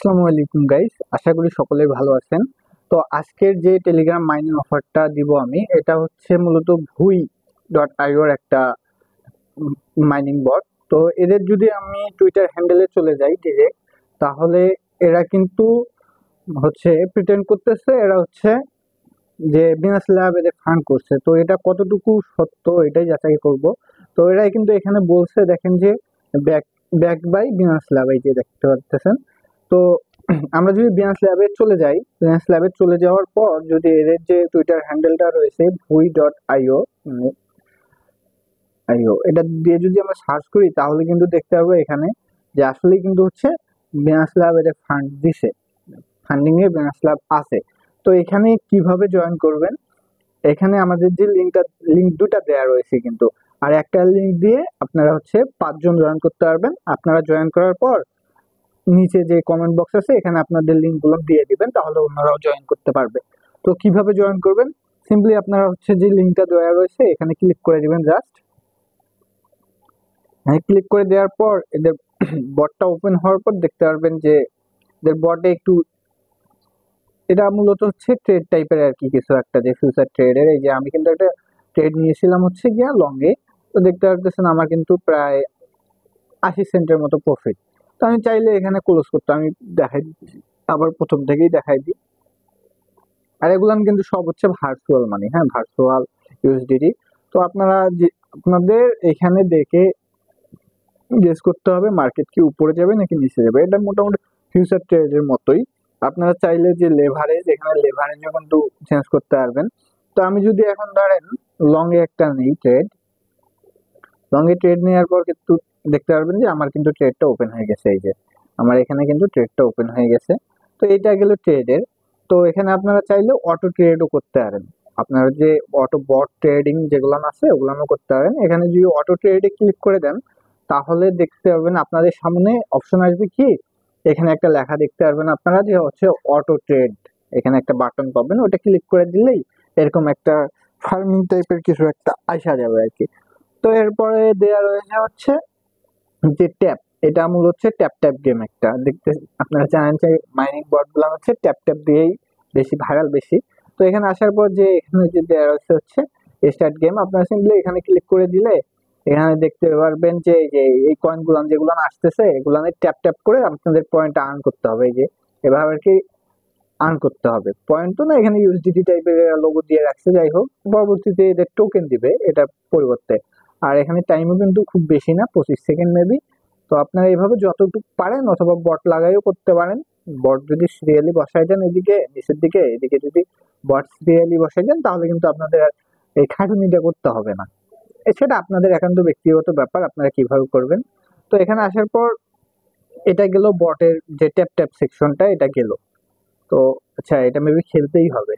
আসসালামু আলাইকুম গাইস, আশা করি সকলেই ভালো আছেন। তো আজকের যে টেলিগ্রাম মাইনিং অফারটা দিব আমি, এটা হচ্ছে মূলত ভুই ডট আইওর একটা মাইনিং বট। তো এদের যদি আমি টুইটার হ্যান্ডেলে চলে যাই ডিরেক্ট, তাহলে এরা কিন্তু হচ্ছে প্রিটেন্ড করতেছে এরা হচ্ছে যে বিনাস ল্যাব এদের ফান্ড করছে। তো এটা কতটুকু সত্য এটাই যাচাই করব। তো এরাই কিন্তু এখানে বলছে, দেখেন যে ব্যাক ব্যাক বাই বিনাস ল্যাব, এই যে দেখতে পাচ্ছেন। তো আমরা যদি বিনাস ল্যাবে চলে যাই, বিনাস ল্যাবে চলে যাওয়ার পর যদি এদের যে টুইটার হ্যান্ডেলটা রয়েছে ভুই ডট আইও আইও, এটা দিয়ে যদি আমরা সার্চ করি তাহলে কিন্তু দেখতে পাবো এখানে যে আসলে কিন্তু হচ্ছে বিনাস ল্যাব এদের ফান্ড দিছে, ফান্ডিং এ বিনাস ল্যাব আছে। তো এখানে কিভাবে জয়েন করবেন, এখানে আমাদের যে লিঙ্ক দুটা দেয়া রয়েছে কিন্তু, আর একটা লিঙ্ক দিয়ে আপনারা হচ্ছে 5 জন জয়েন করতে পারবেন। আপনারা জয়েন করার পর নিচে যে কমেন্ট বক্স আছে এখানে আপনাদের লিঙ্ক গুলো দিয়ে দিবেন, তাহলে অন্যরাও জয়েন করতে পারবে। তো কিভাবে জয়েন করবেন, সিম্পলি আপনারা হচ্ছে যে লিঙ্কটা দেওয়া রয়েছে এখানে ক্লিক করে দিবেন। জাস্ট ক্লিক করে দেওয়ার পর এদের বটটা ওপেন হওয়ার পর দেখতে পারবেন যে এদের বটে একটু, এটা মূলত হচ্ছে ট্রেড টাইপের আর কি, কিছু একটা যে ফিউচার ট্রেডের। এই যে আমি কিন্তু একটা ট্রেড নিয়েছিলাম হচ্ছে গিয়া লংয়ে। তো দেখতে পারতেছেন আমার কিন্তু প্রায় 80 সেন্টের মতো প্রফিট। তো আমি চাইলে এখানে ক্লোজ করতে, আমি দেখাই দিচ্ছি, আবার প্রথম থেকেই দেখাই দিই। আর এগুলো কিন্তু সব হচ্ছে ভার্চুয়াল মানি, হ্যাঁ, ভার্চুয়াল ইউএসডিটি। তো আপনারা যে আপনাদের এখানে দেখে গেস করতে হবে মার্কেট কি উপরে যাবে নাকি নিচে যাবে। এটা মোটামুটি ফিউচার ট্রেডের মতোই। আপনারা চাইলে যে লেভারেজ, এখানে লেভারেজও কিন্তু চেঞ্জ করতে পারবেন। তো আমি যদি এখন ধরেন লং এ একটা নেই ট্রেড, লং এ ট্রেড নেওয়ার পর কিন্তু দেখতে পারবেন যে আমার কিন্তু ট্রেডটা ওপেন হয়ে গেছে। এই যে আমার এখানে কিন্তু ট্রেডটা ওপেন হয়ে গেছে। তো এটা গেল ট্রেডের। তো এখানে আপনারা চাইলে অটো ট্রেডও করতে পারেন। আপনারা যে অটো বট ট্রেডিং যেগুলো আছে ওগুলানো করতে পারেন। এখানে যদি অটো ট্রেডে ক্লিক করে দেন তাহলে দেখতে পারবেন আপনাদের সামনে অপশন আসবে কি, এখানে একটা লেখা দেখতে পারবেন আপনারা যে হচ্ছে অটো ট্রেড। এখানে একটা বাটন পাবেন, ওটা ক্লিক করে দিলেই এরকম একটা ফার্মিং টাইপের কিছু একটা আসা যাবে আর কি। তো এরপরে দেয়া রয়েছে হচ্ছে যে ট্যাপ, এটা মূল হচ্ছে ট্যাপ ট্যাপ গেম একটা। দেখতে আপনারা জানেন যে মাইনিং বট গুলো হচ্ছে ট্যাপ ট্যাপ দিয়েই বেশি ভাইরাল বেশি। তো এখানে আসার পর যে এখানে যে দেয়া রয়েছে হচ্ছে স্টার্ট গেম, আপনারা সিম্পলি এখানে ক্লিক করে দিলে এখানে দেখতে পারবেন যে এই কয়েন গুলান যেগুলো আসতেছে এগুলো ট্যাপ ট্যাপ করে আপনাদের পয়েন্ট আর্ন করতে হবে। এই যে এভাবে আর কি আর্ন করতে হবে। পয়েন্ট তো না, এখানে ইউএসডিটি টাইপের লোগো দিয়ে রাখছে, যাই হোক পরবর্তীতে এদের টোকেন দিবে এটা পরিবর্তে। আর এখানে টাইমও কিন্তু খুব বেশি না, 25 সেকেন্ড মেবি। তো আপনারা এইভাবে যতটুকু পারেন অথবা বট লাগাইও করতে পারেন। বট যদি সিরিয়ালি বসাই দেন এদিকে নিচের দিকে, এদিকে যদি বট সিরিয়ালি বসাই দেন তাহলে কিন্তু আপনাদের আর এই খাটুনিটা করতে হবে না। সেটা আপনাদের একান্ত ব্যক্তিগত ব্যাপার, আপনারা কিভাবে করবেন। তো এখানে আসার পর এটা গেল বটের যে ট্যাপ ট্যাপ সেকশনটা, এটা গেল। তো আচ্ছা, এটা মেবি খেলতেই হবে।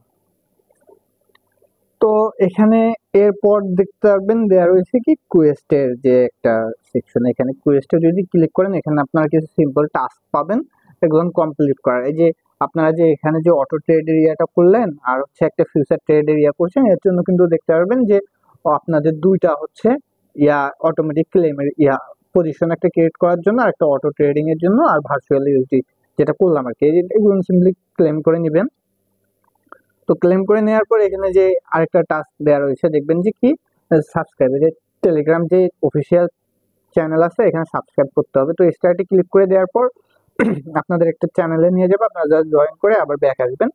তো এখানে এরপর দেখতে পারবেন দেয়া রয়েছে কি কুয়েস্টের যে একটা সেকশন। এখানে কুয়েস্টে যদি ক্লিক করেন এখানে আপনারা কিছু সিম্পল টাস্ক পাবেন, এগুলো কমপ্লিট করার। এই যে আপনারা যে এখানে যে অটো ট্রেড এরিয়াটা করলেন আর হচ্ছে একটা ফিউচার ট্রেড এরিয়া করছেন, এর জন্য কিন্তু দেখতে পারবেন যে আপনাদের দুইটা হচ্ছে অটোমেটিক ক্লেমের পজিশন একটা ক্রিয়েট করার জন্য, আর একটা অটো ট্রেডিং এর জন্য, আর ভার্চুয়াল ইউএসডি যেটা করলাম আর কি, এগুলো সিম্পলি ক্লেম করে নেবেন। তো ক্লেম করে নেওয়ার পর এখানে যে আরেকটা টাস্ক দেওয়া রয়েছে দেখবেন যে কি সাবস্ক্রাইব, যে টেলিগ্রাম যে অফিসিয়াল চ্যানেল আছে এখানে সাবস্ক্রাইব করতে হবে। তো স্টার্টে ক্লিক করে দেওয়ার পর আপনাদের একটা চ্যানেলে নিয়ে যাবে, আপনারা জাস্ট জয়েন করে আবার ব্যাক আসবেন।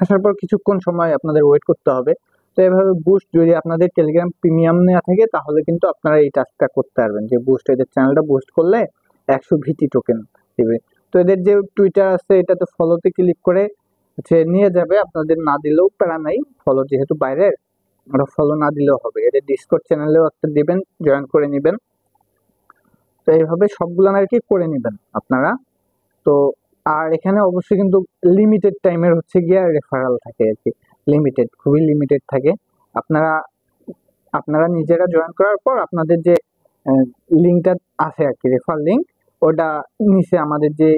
আসার পর কিছুক্ষণ সময় আপনাদের ওয়েট করতে হবে। তো এভাবে বুস্ট, যদি আপনাদের টেলিগ্রাম প্রিমিয়াম নেওয়া থাকে তাহলে কিন্তু আপনারা এই টাস্কটা করতে পারবেন, যে বুস্ট, এদের চ্যানেলটা বুস্ট করলে 100 ভিটি টোকেন দিবে। তো এদের যে টুইটার আছে এটাতে ফলোতে ক্লিক করে হচ্ছে নিয়ে যাবে, আপনাদের না দিলেও প্যারা নাই, ফলো যেহেতু বাইরের, ওরা ফলো না দিলেও হবে। এদের ডিসকর্ড চ্যানেলেও একটা দিবেন, জয়েন করে নেবেন। তো এইভাবে সবগুলো আর কি করে নেবেন আপনারা। তো আর এখানে অবশ্যই কিন্তু লিমিটেড টাইমের হচ্ছে গিয়া রেফারেল থাকে আর কি, লিমিটেড, খুবই লিমিটেড থাকে। আপনারা আপনারা নিজেরা জয়েন করার পর আপনাদের যে লিঙ্কটা আছে আর কি, রেফার লিঙ্ক, ওটা নিচে আমাদের যে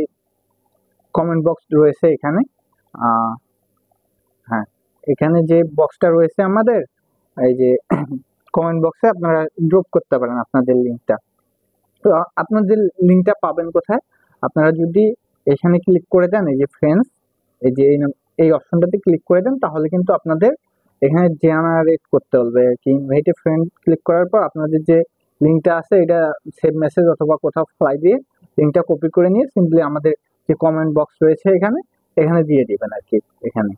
কমেন্ট বক্স রয়েছে এখানে, হ্যাঁ, এখানে যে বক্সটা রয়েছে আমাদের, এই যে কমেন্ট বক্সে আপনারা ড্রপ করতে পারেন আপনাদের লিঙ্কটা। তো আপনাদের লিঙ্কটা পাবেন কোথায়, আপনারা যদি এখানে ক্লিক করে দেন, এই যে ফ্রেন্ডস, এই যে এই অপশনটাতে ক্লিক করে দেন, তাহলে কিন্তু আপনাদের এখানে জেনারেট করতে বলবে কি ইনভাইট এ ফ্রেন্ড। ক্লিক করার পর আপনাদের যে লিঙ্কটা আছে এটা সেভ মেসেজ অথবা কোথাও ফ্লাই দিয়ে লিঙ্কটা কপি করে নিয়ে সিম্পলি আমাদের যে কমেন্ট বক্স রয়েছে এখানে এখানে দিয়ে দিবেন আর কি। এখানে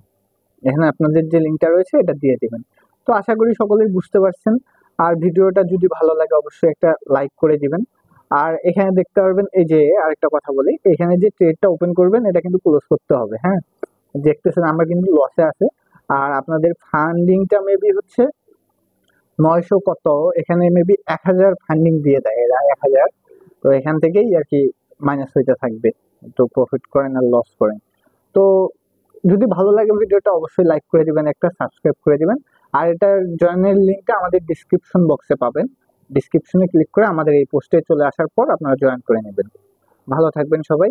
এখানে আপনাদের যে লিঙ্কটা রয়েছে এটা দিয়ে দিবেন। তো আশা করি সকলেই বুঝতে পারছেন। আর ভিডিওটা যদি ভালো লাগে অবশ্যই একটা লাইক করে দিবেন। আর এখানে দেখতে পারবেন, এই যে আরেকটা কথা বলি, এখানে যে ট্রেডটা ওপেন করবেন এটা কিন্তু ক্লোজ করতে হবে। হ্যাঁ, দেখতেছেন আমরা কিন্তু লসে আছে। আর আপনাদের ফান্ডিংটা মেবি হচ্ছে 900 কত, এখানে মেবি 1000 ফান্ডিং দিয়ে দেয় এরা, 1000। তো এখান থেকেই আর কি মাইনাস হইতে থাকবে, তো প্রফিট করেন আর লস করেন। তো যদি ভালো লাগে ভিডিওটা অবশ্যই লাইক করে দিবেন, একটা সাবস্ক্রাইব করে দিবেন। আর এটার জয়েনের লিঙ্কটা আমাদের ডিসক্রিপশন বক্সে পাবেন। ডিসক্রিপশনে ক্লিক করে আমাদের এই পোস্টে চলে আসার পর আপনারা জয়েন করে নেবেন। ভালো থাকবেন সবাই।